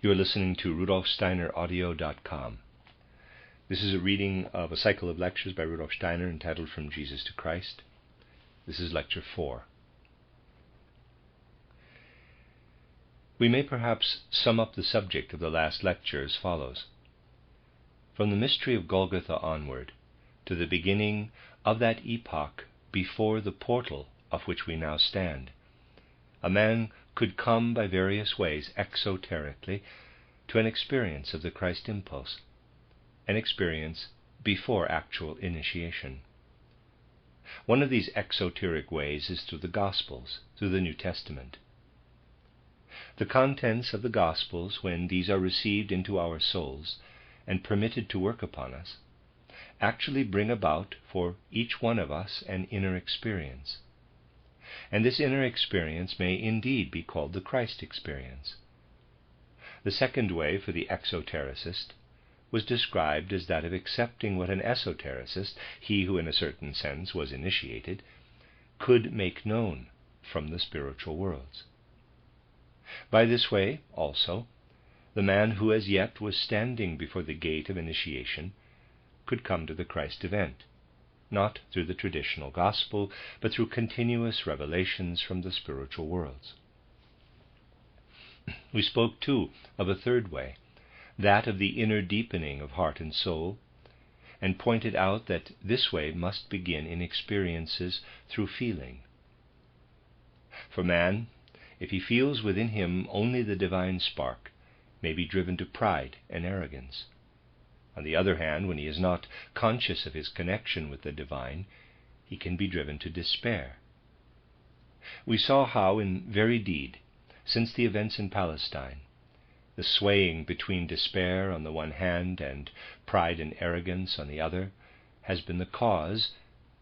You are listening to RudolphSteinerAudio.com. This is a reading of a cycle of lectures by Rudolph Steiner entitled From Jesus to Christ. This is Lecture 4. We may perhaps sum up the subject of the last lecture as follows. From the mystery of Golgotha onward, to the beginning of that epoch before the portal of which we now stand, a man could come by various ways exoterically to an experience of the Christ impulse, an experience before actual initiation. One of these exoteric ways is through the Gospels, through the New Testament. The contents of the Gospels, when these are received into our souls and permitted to work upon us, actually bring about for each one of us an inner experience. And this inner experience may indeed be called the Christ experience. The second way for the exotericist was described as that of accepting what an esotericist, he who in a certain sense was initiated, could make known from the spiritual worlds. By this way, also, the man who as yet was standing before the gate of initiation could come to the Christ event, not through the traditional gospel, but through continuous revelations from the spiritual worlds. We spoke, too, of a third way, that of the inner deepening of heart and soul, and pointed out that this way must begin in experiences through feeling. For man, if he feels within him only the divine spark, may be driven to pride and arrogance. On the other hand, when he is not conscious of his connection with the divine, he can be driven to despair. We saw how, in very deed, since the events in Palestine, the swaying between despair on the one hand and pride and arrogance on the other has been the cause,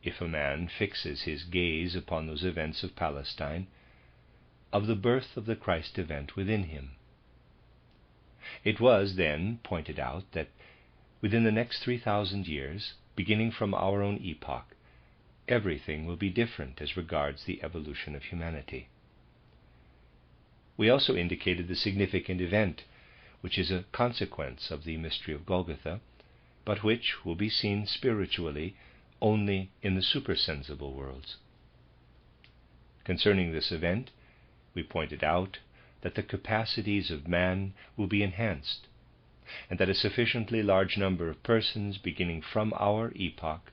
if a man fixes his gaze upon those events of Palestine, of the birth of the Christ event within him. It was then pointed out that within the next 3,000 years, beginning from our own epoch, everything will be different as regards the evolution of humanity. We also indicated the significant event, which is a consequence of the mystery of Golgotha, but which will be seen spiritually only in the supersensible worlds. Concerning this event, we pointed out that the capacities of man will be enhanced, and that a sufficiently large number of persons beginning from our epoch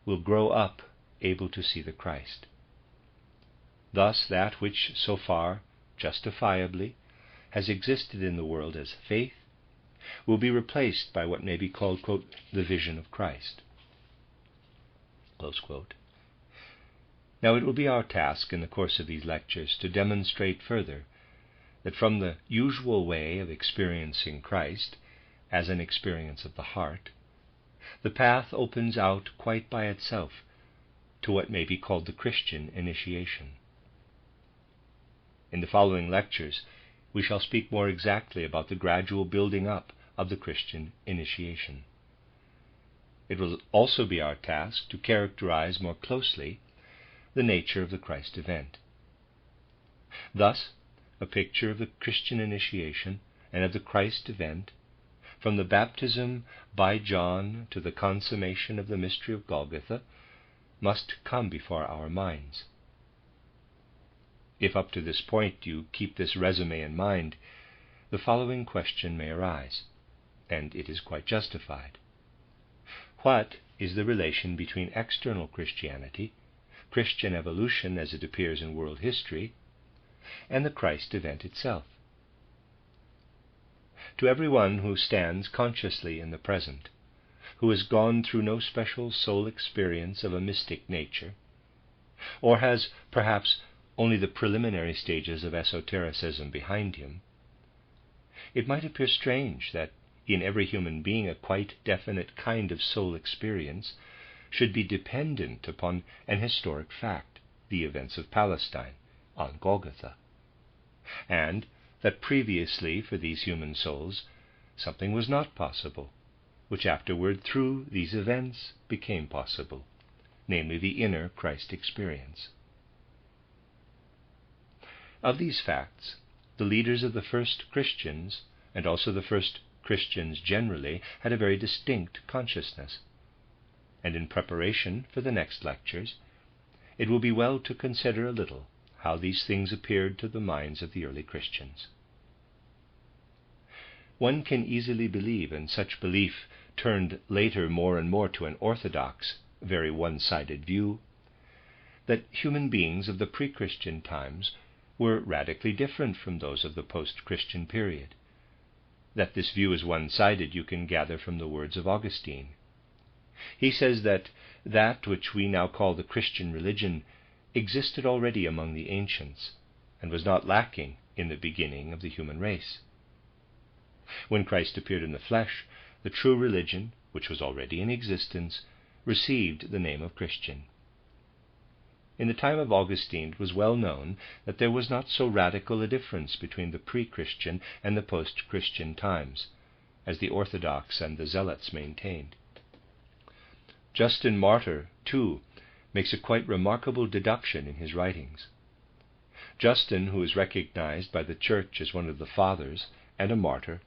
will grow up able to see the Christ. Thus that which so far, justifiably, has existed in the world as faith will be replaced by what may be called, quote, the vision of Christ. Close quote. Now it will be our task in the course of these lectures to demonstrate further that from the usual way of experiencing Christ as an experience of the heart, the path opens out quite by itself to what may be called the Christian initiation. In the following lectures, we shall speak more exactly about the gradual building up of the Christian initiation. It will also be our task to characterize more closely the nature of the Christ event. Thus, a picture of the Christian initiation and of the Christ event, from the baptism by John to the consummation of the mystery of Golgotha, must come before our minds. If up to this point you keep this resume in mind, the following question may arise, and it is quite justified. What is the relation between external Christianity, Christian evolution as it appears in world history, and the Christ event itself? To everyone who stands consciously in the present, who has gone through no special soul experience of a mystic nature, or has perhaps only the preliminary stages of esotericism behind him, it might appear strange that in every human being a quite definite kind of soul experience should be dependent upon an historic fact, the events of Palestine, on Golgotha, and that previously for these human souls something was not possible, which afterward through these events became possible, namely the inner Christ experience. Of these facts, the leaders of the first Christians and also the first Christians generally, had a very distinct consciousness. And in preparation for the next lectures, it will be well to consider a little how these things appeared to the minds of the early Christians. One can easily believe, and such belief turned later more and more to an orthodox, very one-sided view, that human beings of the pre-Christian times were radically different from those of the post-Christian period. That this view is one-sided you can gather from the words of Augustine. He says that which we now call the Christian religion existed already among the ancients, and was not lacking in the beginning of the human race. When Christ appeared in the flesh, the true religion, which was already in existence, received the name of Christian. In the time of Augustine it was well known that there was not so radical a difference between the pre-Christian and the post-Christian times, as the Orthodox and the Zealots maintained. Justin Martyr, too, makes a quite remarkable deduction in his writings. Justin, who is recognized by the Church as one of the Fathers and a martyr,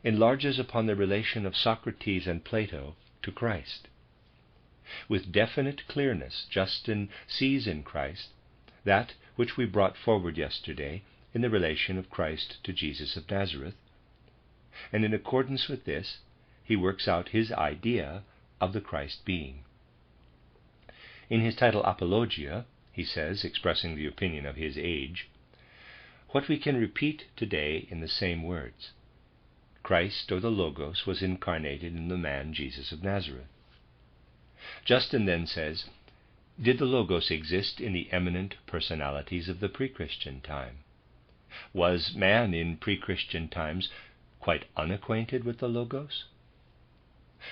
enlarges upon the relation of Socrates and Plato to Christ. With definite clearness, Justin sees in Christ that which we brought forward yesterday in the relation of Christ to Jesus of Nazareth, and in accordance with this, he works out his idea of the Christ being. In his title Apologia, he says, expressing the opinion of his age, "What we can repeat today in the same words. Christ, or the Logos, was incarnated in the man Jesus of Nazareth." Justin then says, did the Logos exist in the eminent personalities of the pre-Christian time? Was man in pre-Christian times quite unacquainted with the Logos?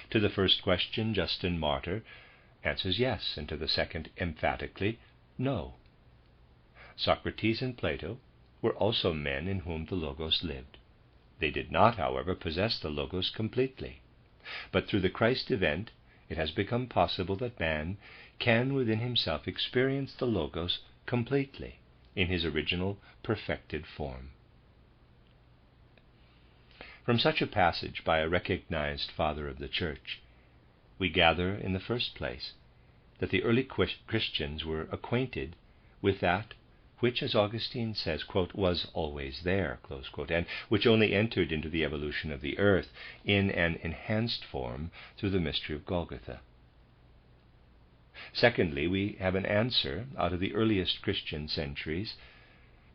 To the first question, Justin Martyr answers yes, and to the second, emphatically, no. Socrates and Plato were also men in whom the Logos lived. They did not, however, possess the Logos completely. But through the Christ event, it has become possible that man can within himself experience the Logos completely in his original perfected form. From such a passage by a recognized father of the Church, we gather in the first place that the early Christians were acquainted with that which, as Augustine says, quote, was always there, close quote, and which only entered into the evolution of the earth in an enhanced form through the mystery of Golgotha. Secondly, we have an answer out of the earliest Christian centuries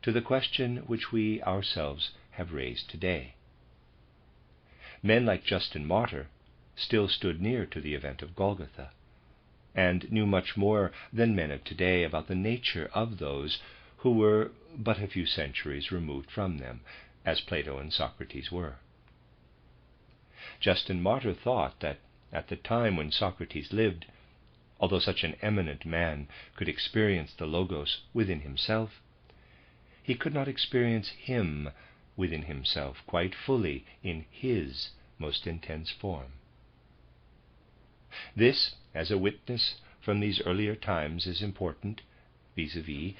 to the question which we ourselves have raised today. Men like Justin Martyr still stood near to the event of Golgotha, and knew much more than men of today about the nature of those who were but a few centuries removed from them, as Plato and Socrates were. Justin Martyr thought that at the time when Socrates lived, although such an eminent man could experience the Logos within himself, he could not experience him within himself quite fully in his most intense form. This, as a witness from these earlier times, is important, vis-a-vis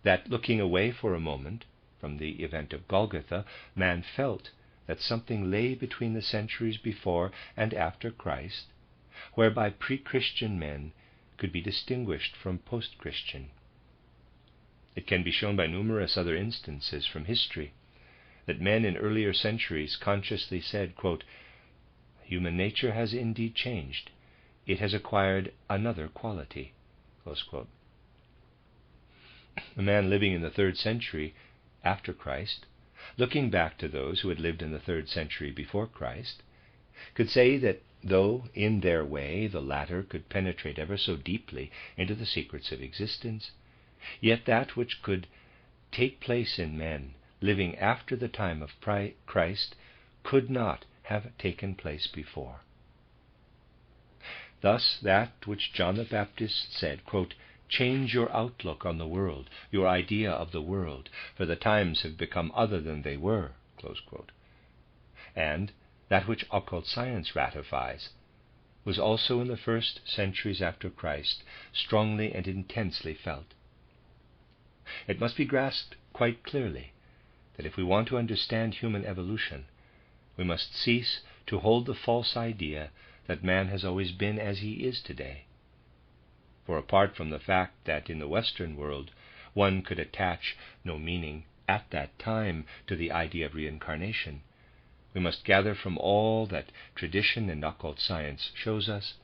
that, looking away for a moment from the event of Golgotha, man felt that something lay between the centuries before and after Christ, whereby pre-Christian men could be distinguished from post-Christian. It can be shown by numerous other instances from history that men in earlier centuries consciously said, quote, "Human nature has indeed changed. It has acquired another quality." Close quote. A man living in the 3rd century after Christ, looking back to those who had lived in the 3rd century before Christ, could say that though in their way the latter could penetrate ever so deeply into the secrets of existence, yet that which could take place in men living after the time of Christ could not have taken place before. Thus that which John the Baptist said, quote, "Change your outlook on the world, your idea of the world, for the times have become other than they were," close quote. And that which occult science ratifies was also in the first centuries after Christ strongly and intensely felt. It must be grasped quite clearly that if we want to understand human evolution, we must cease to hold the false idea that man has always been as he is today. For apart from the fact that in the Western world one could attach no meaning at that time to the idea of reincarnation, we must gather from all that tradition and occult science shows us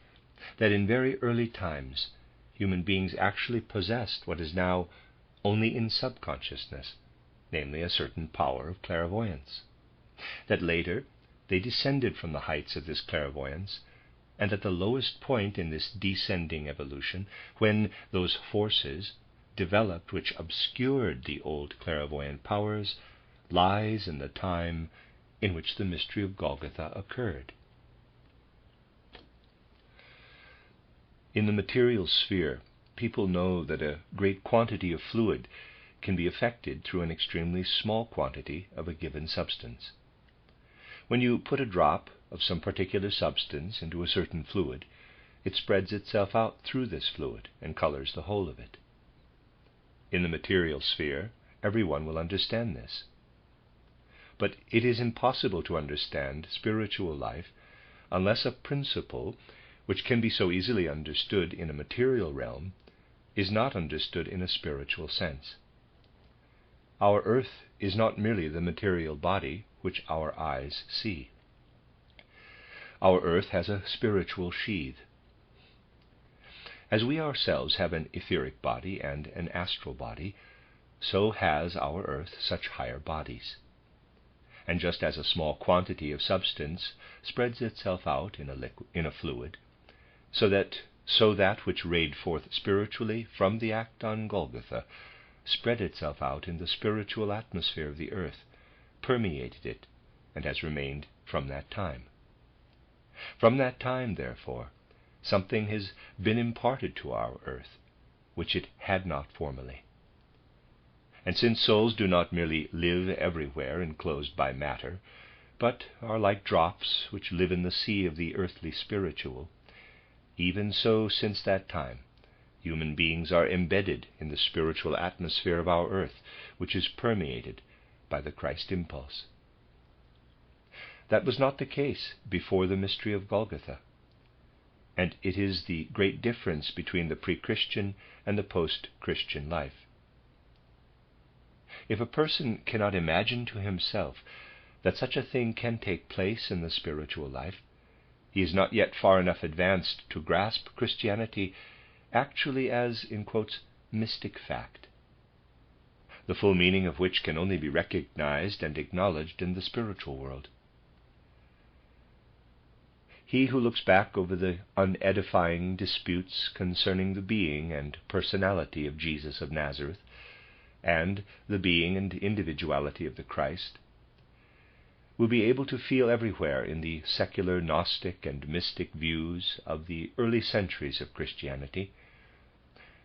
that in very early times human beings actually possessed what is now only in subconsciousness, namely a certain power of clairvoyance. That later they descended from the heights of this clairvoyance, and at the lowest point in this descending evolution, when those forces developed which obscured the old clairvoyant powers, lies in the time in which the mystery of Golgotha occurred. In the material sphere, people know that a great quantity of fluid can be affected through an extremely small quantity of a given substance. When you put a drop of some particular substance into a certain fluid, it spreads itself out through this fluid and colors the whole of it. In the material sphere, everyone will understand this. But it is impossible to understand spiritual life unless a principle which can be so easily understood in a material realm is not understood in a spiritual sense. Our earth is not merely the material body which our eyes see. Our earth has a spiritual sheath. As we ourselves have an etheric body and an astral body, so has our earth such higher bodies. And just as a small quantity of substance spreads itself out in a fluid, so that which rayed forth spiritually from the act on Golgotha spread itself out in the spiritual atmosphere of the earth, permeated it, and has remained from that time. From that time, therefore, something has been imparted to our earth, which it had not formerly. And since souls do not merely live everywhere enclosed by matter, but are like drops which live in the sea of the earthly spiritual, even so since that time human beings are embedded in the spiritual atmosphere of our earth, which is permeated by the Christ impulse. That was not the case before the mystery of Golgotha, and it is the great difference between the pre-Christian and the post-Christian life. If a person cannot imagine to himself that such a thing can take place in the spiritual life, he is not yet far enough advanced to grasp Christianity actually as, in quotes, mystic fact, the full meaning of which can only be recognized and acknowledged in the spiritual world. He who looks back over the unedifying disputes concerning the being and personality of Jesus of Nazareth, and the being and individuality of the Christ, will be able to feel everywhere in the secular Gnostic and mystic views of the early centuries of Christianity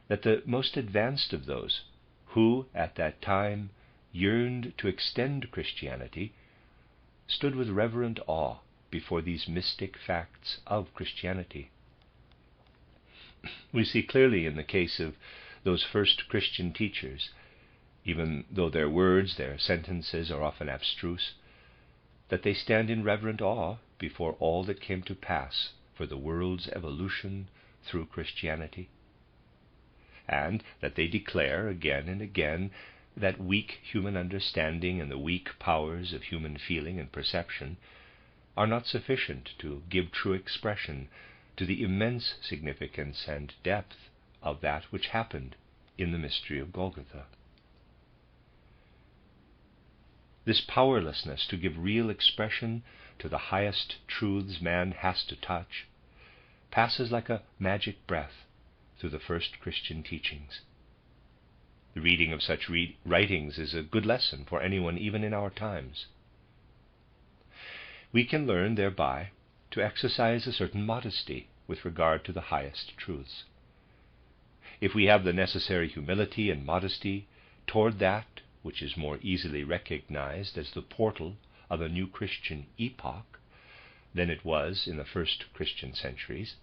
that the most advanced of those who at that time yearned to extend Christianity stood with reverent awe before these mystic facts of Christianity. We see clearly in the case of those first Christian teachers, even though their words, their sentences are often abstruse, that they stand in reverent awe before all that came to pass for the world's evolution through Christianity, and that they declare again and again that weak human understanding and the weak powers of human feeling and perception are not sufficient to give true expression to the immense significance and depth of that which happened in the mystery of Golgotha. This powerlessness to give real expression to the highest truths man has to touch passes like a magic breath through the first Christian teachings. The reading of such writings is a good lesson for anyone even in our times. We can learn thereby to exercise a certain modesty with regard to the highest truths. If we have the necessary humility and modesty toward that which is more easily recognized as the portal of a new Christian epoch than it was in the first Christian centuries,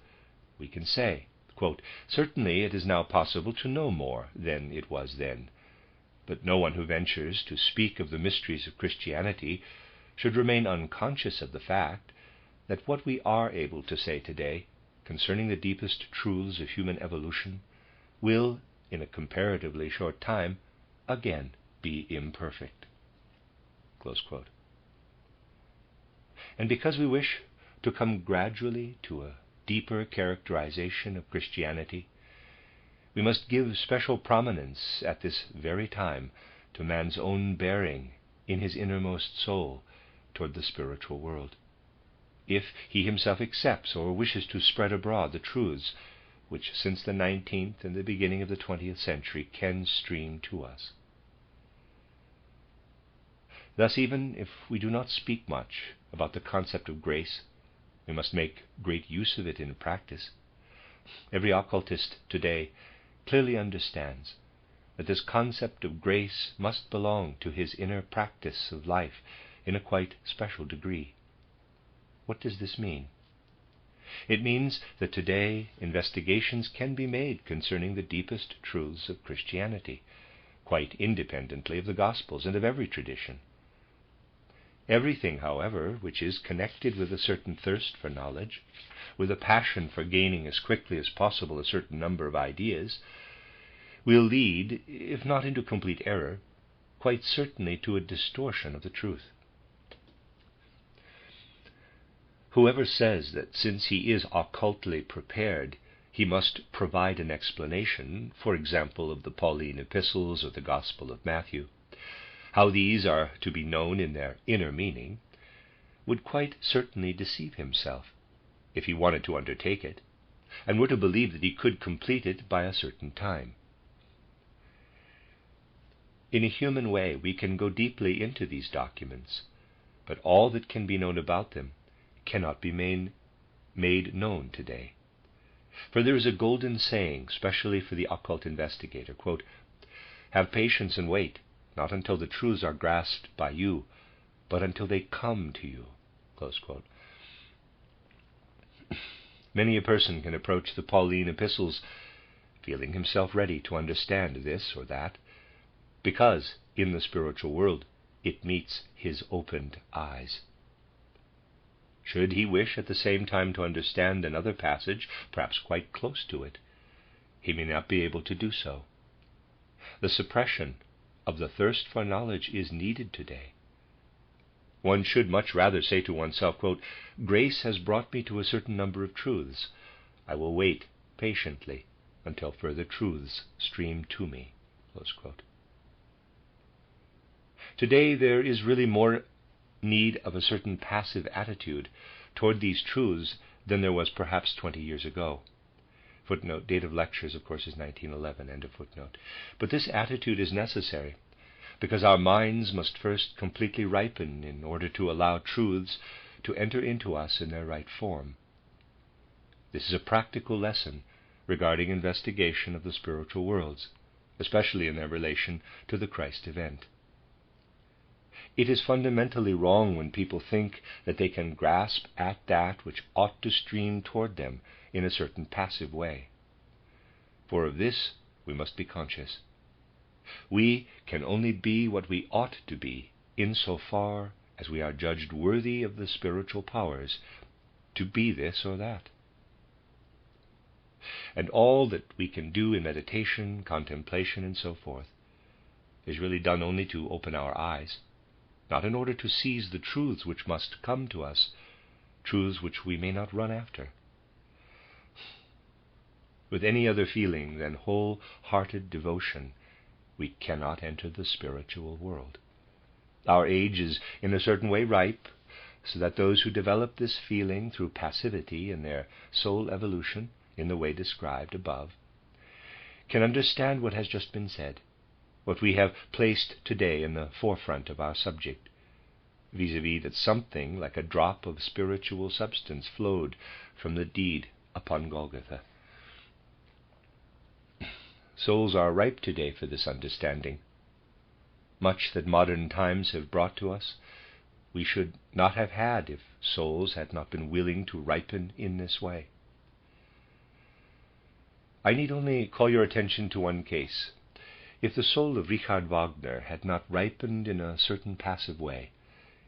we can say, quote, "Certainly it is now possible to know more than it was then, but no one who ventures to speak of the mysteries of Christianity should remain unconscious of the fact that what we are able to say today concerning the deepest truths of human evolution will, in a comparatively short time, again be imperfect. Close quote. And because we wish to come gradually to a deeper characterization of Christianity, we must give special prominence at this very time to man's own bearing in his innermost soul toward the spiritual world, if he himself accepts or wishes to spread abroad the truths which since the 19th and the beginning of the 20th century can stream to us. Thus, even if we do not speak much about the concept of grace, we must make great use of it in practice. Every occultist today clearly understands that this concept of grace must belong to his inner practice of life in a quite special degree. What does this mean? It means that today investigations can be made concerning the deepest truths of Christianity, quite independently of the Gospels and of every tradition. Everything, however, which is connected with a certain thirst for knowledge, with a passion for gaining as quickly as possible a certain number of ideas, will lead, if not into complete error, quite certainly to a distortion of the truth. Whoever says that since he is occultly prepared, he must provide an explanation, for example, of the Pauline epistles or the Gospel of Matthew, how these are to be known in their inner meaning, would quite certainly deceive himself, if he wanted to undertake it, and were to believe that he could complete it by a certain time. In a human way, we can go deeply into these documents, but all that can be known about them cannot be made known today. For there is a golden saying, specially for the occult investigator, quote, "Have patience and wait, not until the truths are grasped by you, but until they come to you." Close quote. Many a person can approach the Pauline epistles feeling himself ready to understand this or that, because in the spiritual world it meets his opened eyes. Should he wish at the same time to understand another passage, perhaps quite close to it, he may not be able to do so. The suppression of the thirst for knowledge is needed today. One should much rather say to oneself, quote, "Grace has brought me to a certain number of truths. I will wait patiently until further truths stream to me." Close quote. Today there is really more need of a certain passive attitude toward these truths than there was perhaps 20 years ago. Footnote, date of lectures, of course, is 1911, end of footnote. But this attitude is necessary, because our minds must first completely ripen in order to allow truths to enter into us in their right form. This is a practical lesson regarding investigation of the spiritual worlds, especially in their relation to the Christ event. It is fundamentally wrong when people think that they can grasp at that which ought to stream toward them in a certain passive way. For of this we must be conscious. We can only be what we ought to be insofar as we are judged worthy of the spiritual powers to be this or that. And all that we can do in meditation, contemplation, and so forth is really done only to open our eyes, not in order to seize the truths which must come to us, truths which we may not run after. With any other feeling than whole-hearted devotion, we cannot enter the spiritual world. Our age is in a certain way ripe, so that those who develop this feeling through passivity in their soul evolution, in the way described above, can understand what has just been said, what we have placed today in the forefront of our subject, vis-a-vis that something like a drop of spiritual substance flowed from the deed upon Golgotha. Souls are ripe today for this understanding. Much that modern times have brought to us, we should not have had if souls had not been willing to ripen in this way. I need only call your attention to one case. If the soul of Richard Wagner had not ripened in a certain passive way,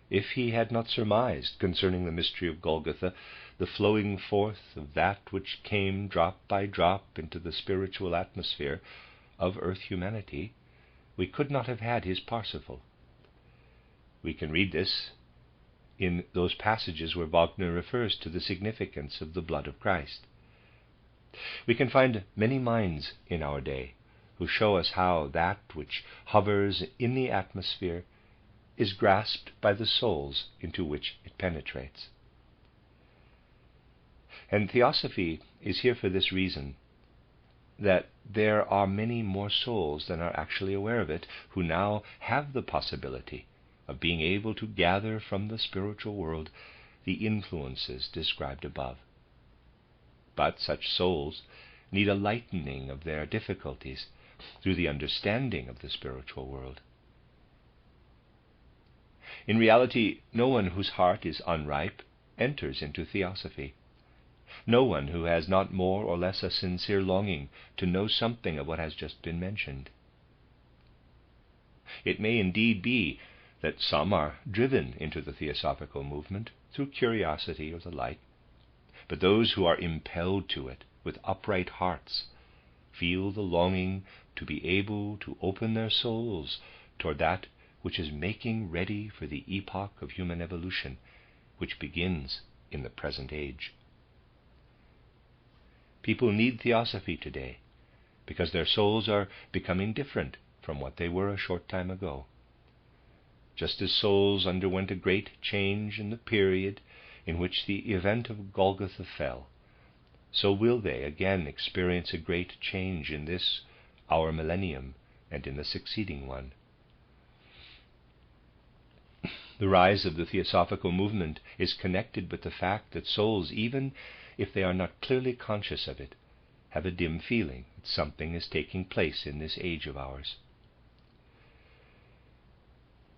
if he had not surmised concerning the mystery of Golgotha the flowing forth of that which came drop by drop into the spiritual atmosphere of earth humanity, we could not have had his Parsifal. We can read this in those passages where Wagner refers to the significance of the blood of Christ. We can find many minds in our day who show us how that which hovers in the atmosphere is grasped by the souls into which it penetrates. And Theosophy is here for this reason, that there are many more souls than are actually aware of it, who now have the possibility of being able to gather from the spiritual world the influences described above. But such souls need a lightening of their difficulties through the understanding of the spiritual world. In reality, no one whose heart is unripe enters into Theosophy. No one who has not more or less a sincere longing to know something of what has just been mentioned. It may indeed be that some are driven into the Theosophical movement through curiosity or the like, but those who are impelled to it with upright hearts feel the longing to be able to open their souls toward that which is making ready for the epoch of human evolution, which begins in the present age. People need Theosophy today because their souls are becoming different from what they were a short time ago. Just as souls underwent a great change in the period in which the event of Golgotha fell, so will they again experience a great change in this, our millennium, and in the succeeding one. The rise of the Theosophical movement is connected with the fact that souls, even if they are not clearly conscious of it, have a dim feeling that something is taking place in this age of ours.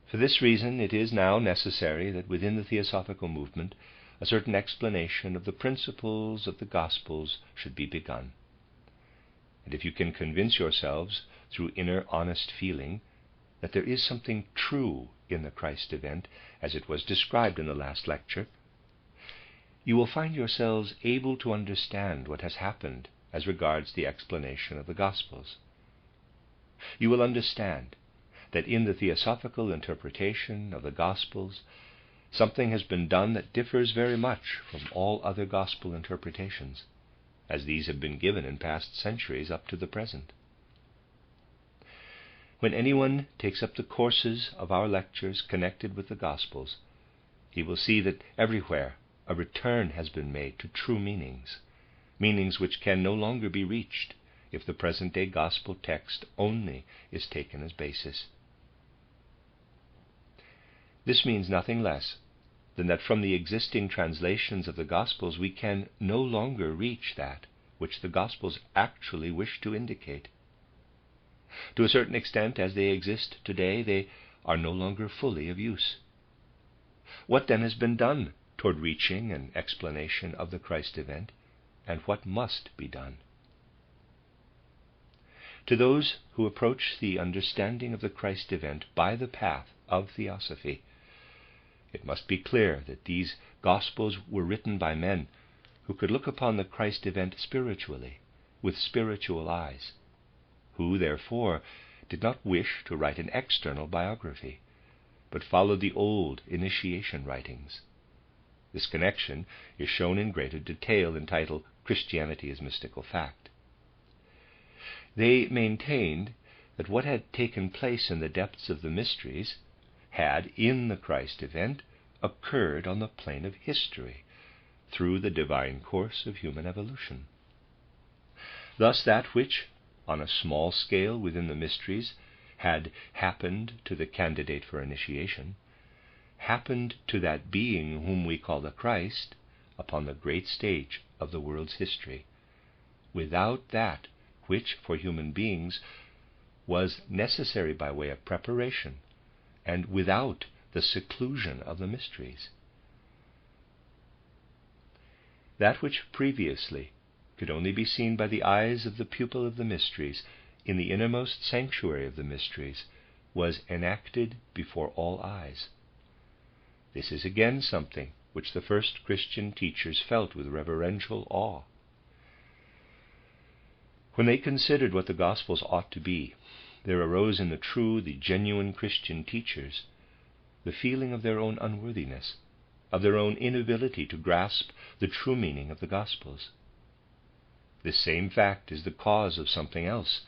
For this reason, it is now necessary that within the Theosophical movement a certain explanation of the principles of the Gospels should be begun. And if you can convince yourselves through inner honest feeling that there is something true in the Christ event as it was described in the last lecture, you will find yourselves able to understand what has happened as regards the explanation of the Gospels. You will understand that in the Theosophical interpretation of the Gospels, something has been done that differs very much from all other Gospel interpretations, as these have been given in past centuries up to the present. When anyone takes up the courses of our lectures connected with the Gospels, he will see that everywhere a return has been made to true meanings, meanings which can no longer be reached if the present-day Gospel text only is taken as basis. This means nothing less than that from the existing translations of the Gospels we can no longer reach that which the Gospels actually wish to indicate. To a certain extent, as they exist today, they are no longer fully of use. What then has been done toward reaching an explanation of the Christ event, and what must be done? To those who approach the understanding of the Christ event by the path of Theosophy, it must be clear that these Gospels were written by men who could look upon the Christ event spiritually, with spiritual eyes, who, therefore, did not wish to write an external biography, but followed the old initiation writings. This connection is shown in greater detail entitled Christianity as Mystical Fact. They maintained that what had taken place in the depths of the mysteries had, in the Christ event, occurred on the plane of history through the divine course of human evolution. Thus that which, on a small scale within the mysteries, had happened to the candidate for initiation, happened to that being whom we call the Christ upon the great stage of the world's history, without that which for human beings was necessary by way of preparation, and without the seclusion of the mysteries. That which previously could only be seen by the eyes of the pupil of the mysteries in the innermost sanctuary of the mysteries was enacted before all eyes. This is again something which the first Christian teachers felt with reverential awe. When they considered what the Gospels ought to be, there arose in the true, the genuine Christian teachers the feeling of their own unworthiness, of their own inability to grasp the true meaning of the Gospels. This same fact is the cause of something else,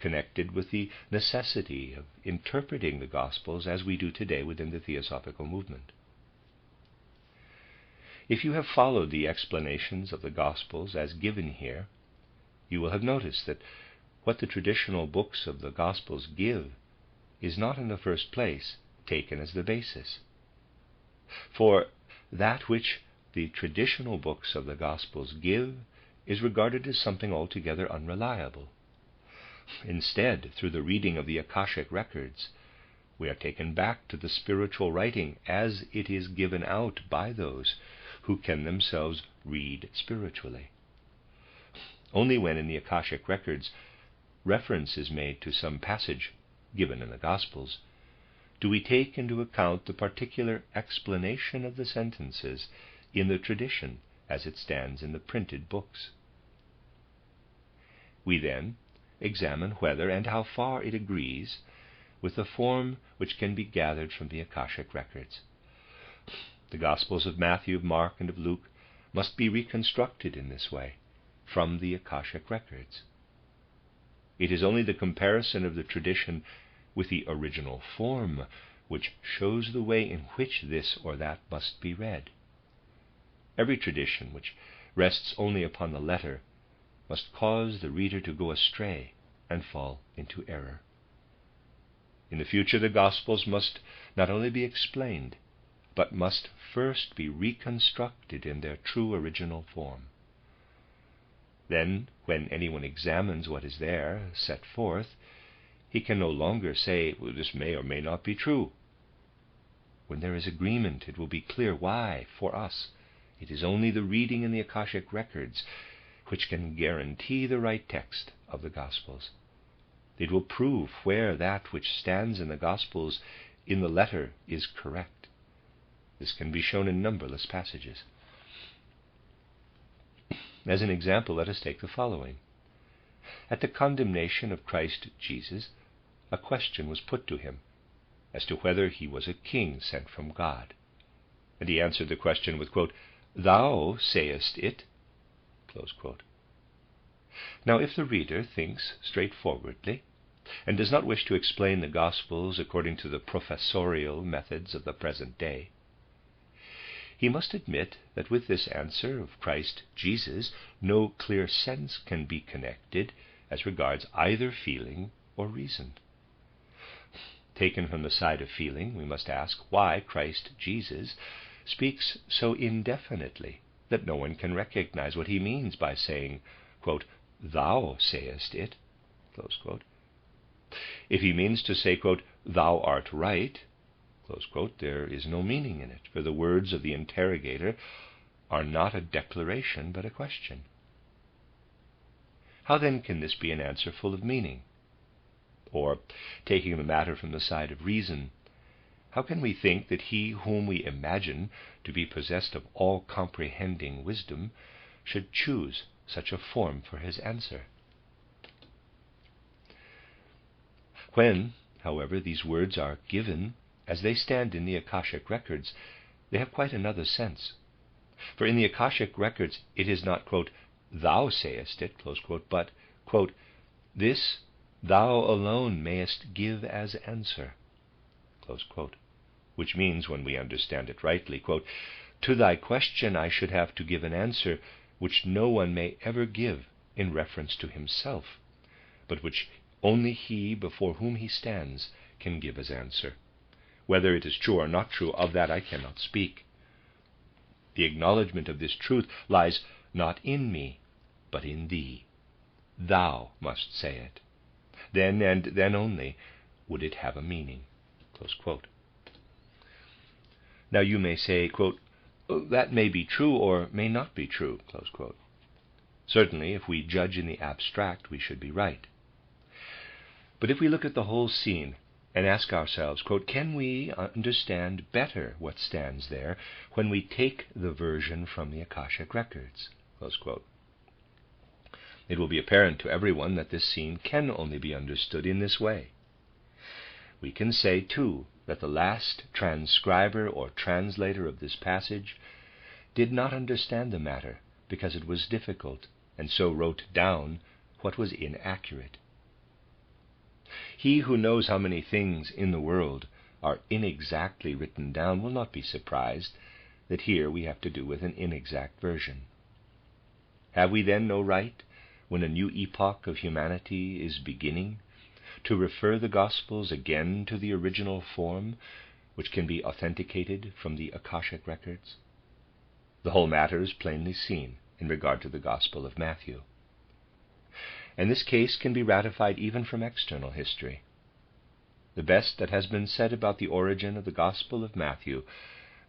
connected with the necessity of interpreting the Gospels as we do today within the Theosophical movement. If you have followed the explanations of the Gospels as given here, you will have noticed that what the traditional books of the Gospels give is not in the first place taken as the basis. For that which the traditional books of the Gospels give is regarded as something altogether unreliable. Instead, through the reading of the Akashic records, we are taken back to the spiritual writing as it is given out by those who can themselves read spiritually. Only when in the Akashic records reference is made to some passage given in the Gospels do we take into account the particular explanation of the sentences in the tradition as it stands in the printed books. We then examine whether and how far it agrees with the form which can be gathered from the Akashic records. The Gospels of Matthew, of Mark, and of Luke must be reconstructed in this way from the Akashic records. It is only the comparison of the tradition with the original form which shows the way in which this or that must be read. Every tradition which rests only upon the letter must cause the reader to go astray and fall into error. In the future, the Gospels must not only be explained, but must first be reconstructed in their true original form. Then, when anyone examines what is there set forth, he can no longer say, well, this may or may not be true. When there is agreement, it will be clear why, for us, it is only the reading in the Akashic records which can guarantee the right text of the Gospels. It will prove where that which stands in the Gospels in the letter is correct. This can be shown in numberless passages. As an example, let us take the following. At the condemnation of Christ Jesus, a question was put to him as to whether he was a king sent from God. And he answered the question with, quote, "Thou sayest it," close quote. Now, if the reader thinks straightforwardly and does not wish to explain the Gospels according to the professorial methods of the present day, he must admit that with this answer of Christ Jesus, no clear sense can be connected as regards either feeling or reason. Taken from the side of feeling, we must ask why Christ Jesus speaks so indefinitely that no one can recognize what he means by saying, quote, "Thou sayest it," close quote. If he means to say, quote, "Thou art right," close quote, there is no meaning in it, for the words of the interrogator are not a declaration but a question. How then can this be an answer full of meaning? Or, taking the matter from the side of reason, how can we think that he whom we imagine to be possessed of all-comprehending wisdom should choose such a form for his answer? When, however, these words are given as they stand in the Akashic records, they have quite another sense. For in the Akashic records it is not, quote, "Thou sayest it," close quote, but, quote, "This thou alone mayest give as answer," close quote, which means, when we understand it rightly, quote, "To thy question I should have to give an answer which no one may ever give in reference to himself, but which only he before whom he stands can give as answer. Whether it is true or not true, of that I cannot speak. The acknowledgement of this truth lies not in me, but in thee. Thou must say it. Then and then only would it have a meaning." Close quote. Now you may say, quote, "That may be true or may not be true," close quote. Certainly, if we judge in the abstract, we should be right. But if we look at the whole scene, and ask ourselves, quote, can we understand better what stands there when we take the version from the Akashic records? Close quote. It will be apparent to everyone that this scene can only be understood in this way. We can say, too, that the last transcriber or translator of this passage did not understand the matter because it was difficult, and so wrote down what was inaccurate. He who knows how many things in the world are inexactly written down will not be surprised that here we have to do with an inexact version. Have we then no right, when a new epoch of humanity is beginning, to refer the Gospels again to the original form, which can be authenticated from the Akashic records? The whole matter is plainly seen in regard to the Gospel of Matthew. And this case can be ratified even from external history. The best that has been said about the origin of the Gospel of Matthew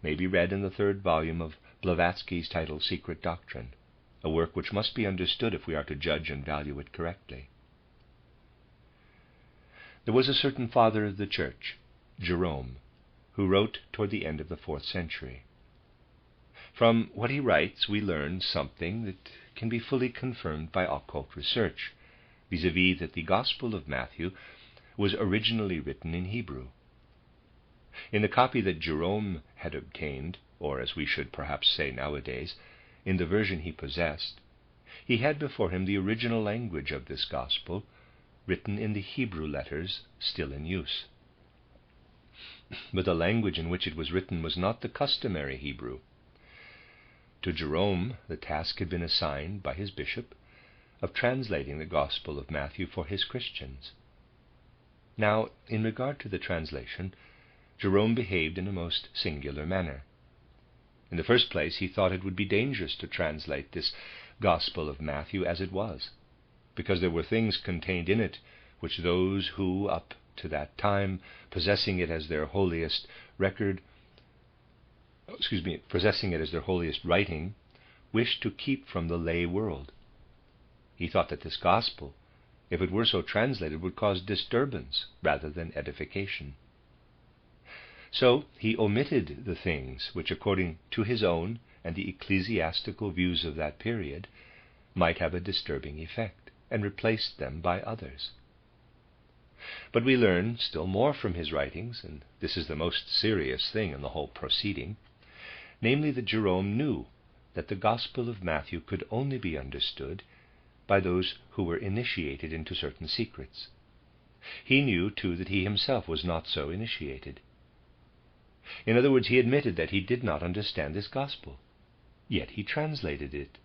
may be read in the 3rd volume of Blavatsky's titled Secret Doctrine, a work which must be understood if we are to judge and value it correctly. There was a certain father of the Church, Jerome, who wrote toward the end of the 4th century. From what he writes, we learn something that can be fully confirmed by occult research, vis-a-vis that the Gospel of Matthew was originally written in Hebrew. In the copy that Jerome had obtained, or as we should perhaps say nowadays, in the version he possessed, he had before him the original language of this Gospel, written in the Hebrew letters still in use. But the language in which it was written was not the customary Hebrew. To Jerome, the task had been assigned by his bishop of translating the Gospel of Matthew for his Christians. Now, in regard to the translation, Jerome behaved in a most singular manner. In the first place, he thought it would be dangerous to translate this Gospel of Matthew as it was, because there were things contained in it which those who, up to that time, possessing it as their holiest writing, wished to keep from the lay world. He thought that this Gospel, if it were so translated, would cause disturbance rather than edification. So he omitted the things which, according to his own and the ecclesiastical views of that period, might have a disturbing effect, and replaced them by others. But we learn still more from his writings, and this is the most serious thing in the whole proceeding, namely that Jerome knew that the Gospel of Matthew could only be understood by those who were initiated into certain secrets. He knew, too, that he himself was not so initiated. In other words, he admitted that he did not understand this Gospel, yet he translated it.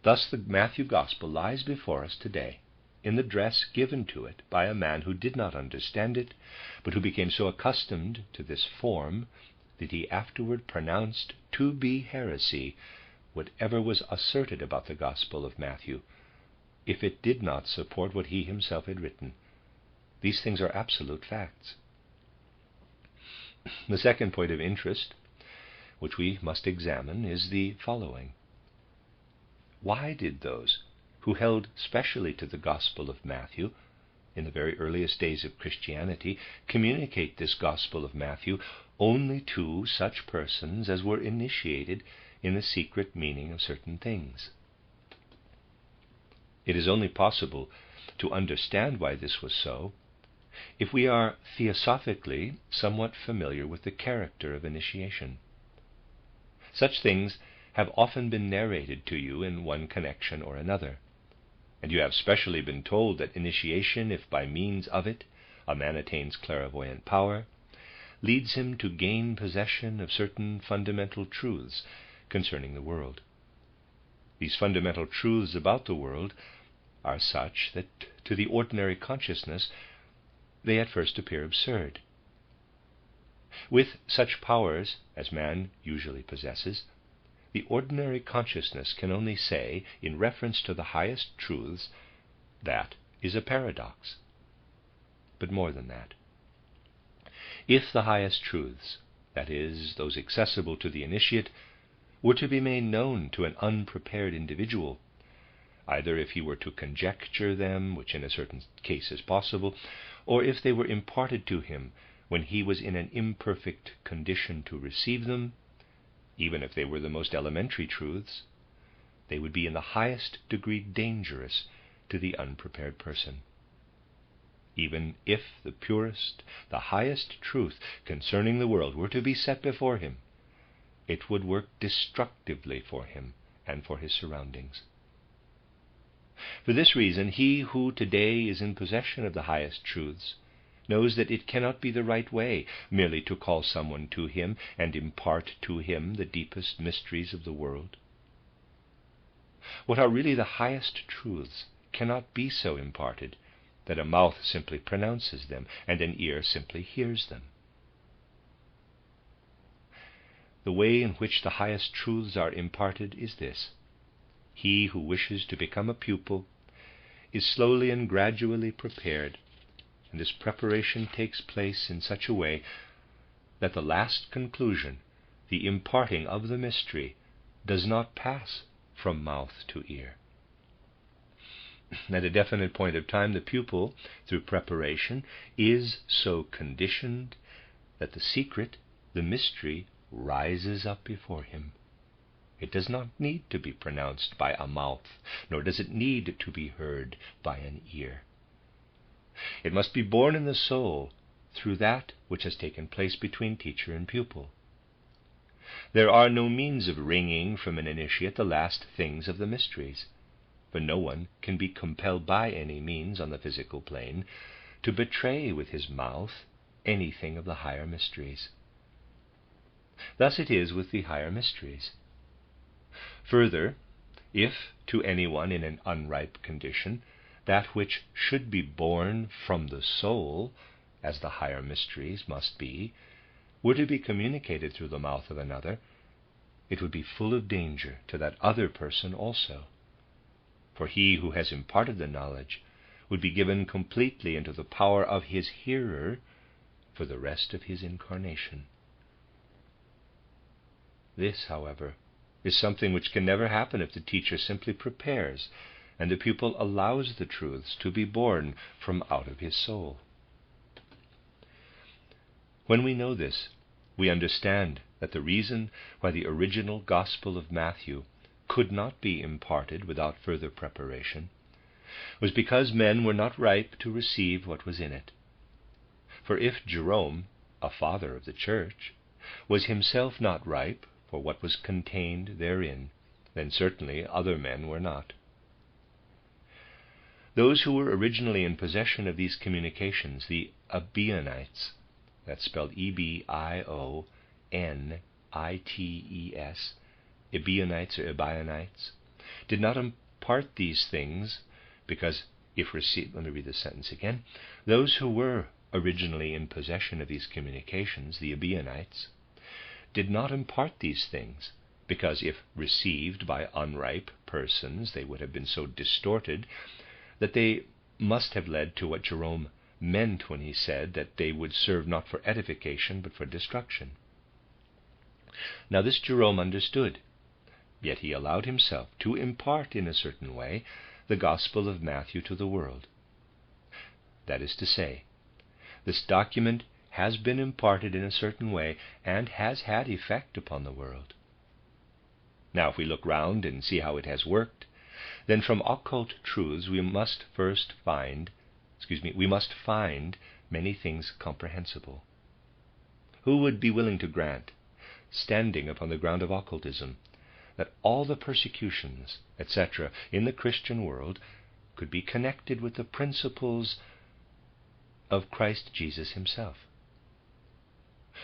Thus the Matthew Gospel lies before us today in the dress given to it by a man who did not understand it, but who became so accustomed to this form that he afterward pronounced to be heresy whatever was asserted about the Gospel of Matthew, if it did not support what he himself had written. These things are absolute facts. The second point of interest, which we must examine, is the following. Why did those who held specially to the Gospel of Matthew in the very earliest days of Christianity communicate this Gospel of Matthew only to such persons as were initiated in the secret meaning of certain things? It is only possible to understand why this was so if we are theosophically somewhat familiar with the character of initiation. Such things have often been narrated to you in one connection or another, and you have specially been told that initiation, if by means of it a man attains clairvoyant power, leads him to gain possession of certain fundamental truths concerning the world. These fundamental truths about the world are such that to the ordinary consciousness they at first appear absurd. With such powers as man usually possesses, the ordinary consciousness can only say, in reference to the highest truths, that is a paradox. But more than that. If the highest truths, that is, those accessible to the initiate, were to be made known to an unprepared individual, either if he were to conjecture them, which in a certain case is possible, or if they were imparted to him when he was in an imperfect condition to receive them, even if they were the most elementary truths, they would be in the highest degree dangerous to the unprepared person. Even if the purest, the highest truth concerning the world were to be set before him, it would work destructively for him and for his surroundings. For this reason, he who today is in possession of the highest truths knows that it cannot be the right way merely to call someone to him and impart to him the deepest mysteries of the world. What are really the highest truths cannot be so imparted that a mouth simply pronounces them and an ear simply hears them. The way in which the highest truths are imparted is this. He who wishes to become a pupil is slowly and gradually prepared, and this preparation takes place in such a way that the last conclusion, the imparting of the mystery, does not pass from mouth to ear. At a definite point of time, the pupil, through preparation, is so conditioned that the secret, the mystery, rises up before him. It does not need to be pronounced by a mouth, nor does it need to be heard by an ear. It must be born in the soul through that which has taken place between teacher and pupil. There are no means of wringing from an initiate the last things of the mysteries, for no one can be compelled by any means on the physical plane to betray with his mouth anything of the higher mysteries. Thus it is with the higher mysteries. Further, if to anyone in an unripe condition that which should be born from the soul, as the higher mysteries must be, were to be communicated through the mouth of another, it would be full of danger to that other person also. For he who has imparted the knowledge would be given completely into the power of his hearer for the rest of his incarnation. This, however, is something which can never happen if the teacher simply prepares and the pupil allows the truths to be born from out of his soul. When we know this, we understand that the reason why the original Gospel of Matthew could not be imparted without further preparation was because men were not ripe to receive what was in it. For if Jerome, a father of the Church, was himself not ripe for what was contained therein, then certainly other men were not. Those who were originally in possession of these communications, the Ebionites, that's spelled Ebionites, Ebionites or Ebionites, did not impart these things because if received, let me read the sentence again. Those who were originally in possession of these communications, the Ebionites, did not impart these things because if received by unripe persons, they would have been so distorted that they must have led to what Jerome meant when he said that they would serve not for edification but for destruction. Now this Jerome understood, yet he allowed himself to impart in a certain way the Gospel of Matthew to the world. That is to say, this document has been imparted in a certain way and has had effect upon the world. Now if we look round and see how it has worked, then from occult truths we must find many things comprehensible. Who would be willing to grant, standing upon the ground of occultism, that all the persecutions, etc., in the Christian world could be connected with the principles of Christ Jesus himself?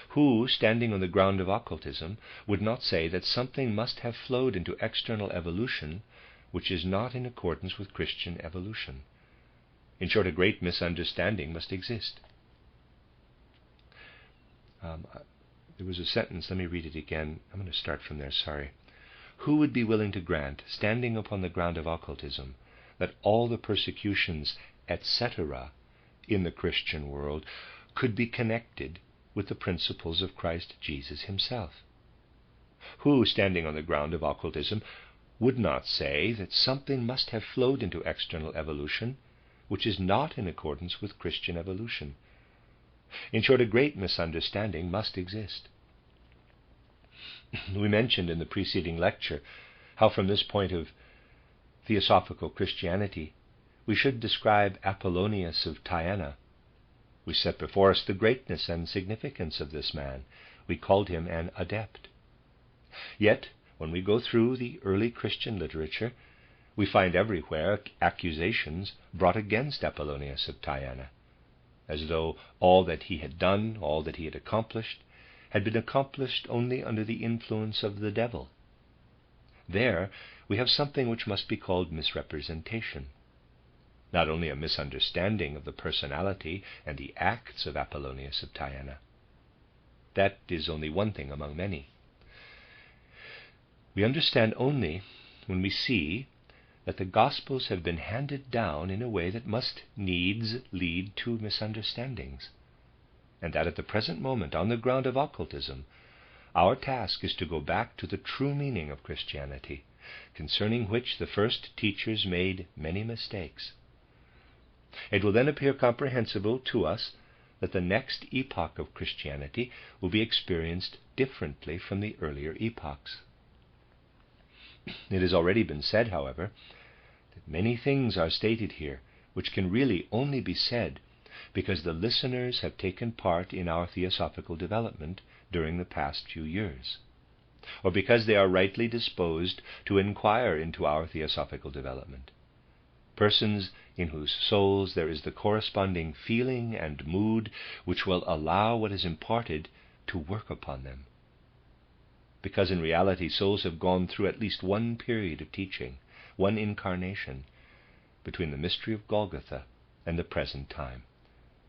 Who, standing on the ground of occultism, would not say that something must have flowed into external evolution which is not in accordance with Christian evolution? In short, a great misunderstanding must exist. There was a sentence, let me read it again. I'm going to start from there, sorry. Who would be willing to grant, standing upon the ground of occultism, that all the persecutions, etc., in the Christian world could be connected with the principles of Christ Jesus himself? Who, standing on the ground of occultism, would not say that something must have flowed into external evolution which is not in accordance with Christian evolution. In short, a great misunderstanding must exist. We mentioned in the preceding lecture how from this point of Theosophical Christianity we should describe Apollonius of Tyana. We set before us the greatness and significance of this man. We called him an adept. Yet, when we go through the early Christian literature, we find everywhere accusations brought against Apollonius of Tyana, as though all that he had done, all that he had accomplished, had been accomplished only under the influence of the devil. There we have something which must be called misrepresentation. Not only a misunderstanding of the personality and the acts of Apollonius of Tyana. That is only one thing among many. We understand only when we see that the Gospels have been handed down in a way that must needs lead to misunderstandings, and that at the present moment, on the ground of occultism, our task is to go back to the true meaning of Christianity, concerning which the first teachers made many mistakes. It will then appear comprehensible to us that the next epoch of Christianity will be experienced differently from the earlier epochs. It has already been said, however, that many things are stated here which can really only be said because the listeners have taken part in our theosophical development during the past few years, or because they are rightly disposed to inquire into our theosophical development. Persons in whose souls there is the corresponding feeling and mood which will allow what is imparted to work upon them. Because in reality souls have gone through at least one period of teaching, one incarnation, between the mystery of Golgotha and the present time.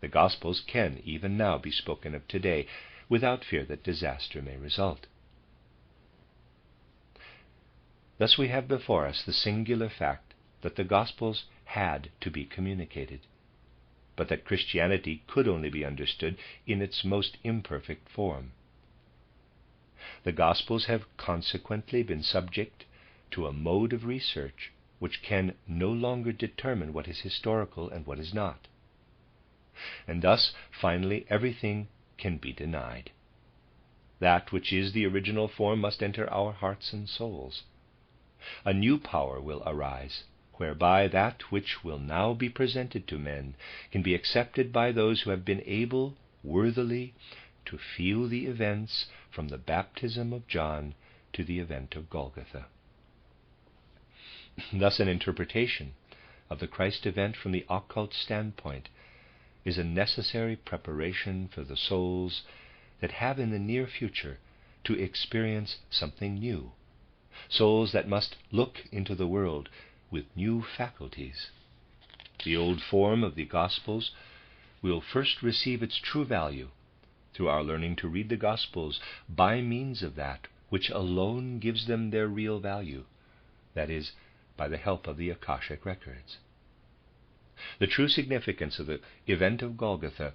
The Gospels can even now be spoken of today without fear that disaster may result. Thus we have before us the singular fact that the Gospels had to be communicated, but that Christianity could only be understood in its most imperfect form. The Gospels have consequently been subject to a mode of research which can no longer determine what is historical and what is not. And thus, finally, everything can be denied. That which is the original form must enter our hearts and souls. A new power will arise, whereby that which will now be presented to men can be accepted by those who have been able worthily to feel the events from the baptism of John to the event of Golgotha. Thus an interpretation of the Christ event from the occult standpoint is a necessary preparation for the souls that have in the near future to experience something new, souls that must look into the world with new faculties. The old form of the Gospels will first receive its true value through our learning to read the Gospels by means of that which alone gives them their real value, that is, by the help of the Akashic records. The true significance of the event of Golgotha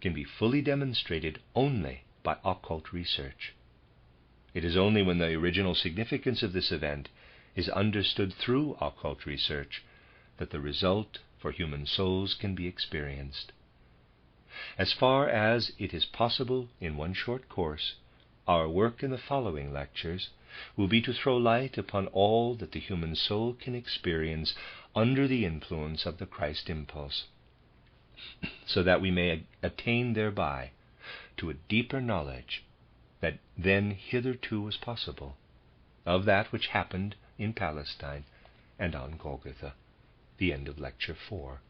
can be fully demonstrated only by occult research. It is only when the original significance of this event is understood through occult research that the result for human souls can be experienced. As far as it is possible in one short course, our work in the following lectures will be to throw light upon all that the human soul can experience under the influence of the Christ impulse, so that we may attain thereby to a deeper knowledge than hitherto was possible of that which happened in Palestine and on Golgotha. The end of Lecture 4.